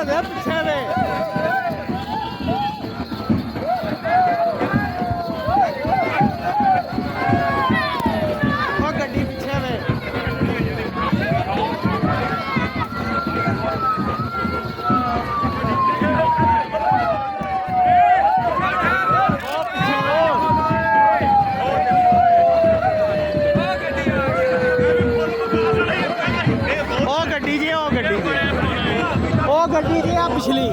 ਦੇ ਪਿੱਛੇ ਦੇ ਉਹ ਗੱਡੀ ਪਿੱਛੇ ਦੇ ਗੱਡੀ ਜੀ ਆ ਪਿਛਲੀ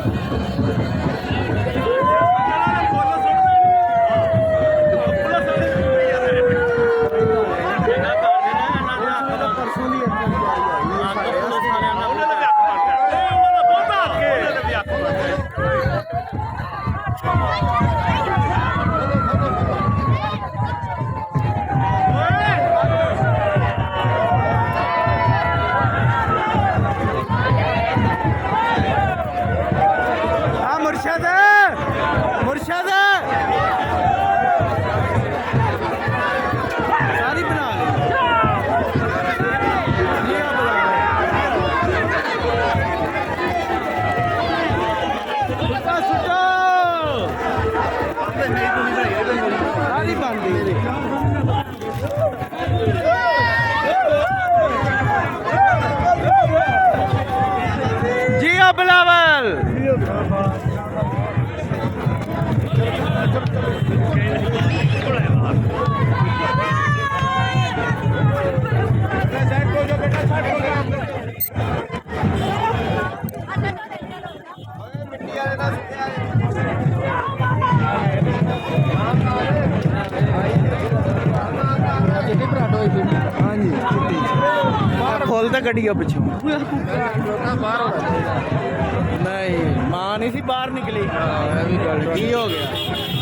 मुर्शद सारी बना सारी बन जी बिलावल खोल तो गड्डी पिछू नहीं मां नहीं सी बाहर निकली की हो गया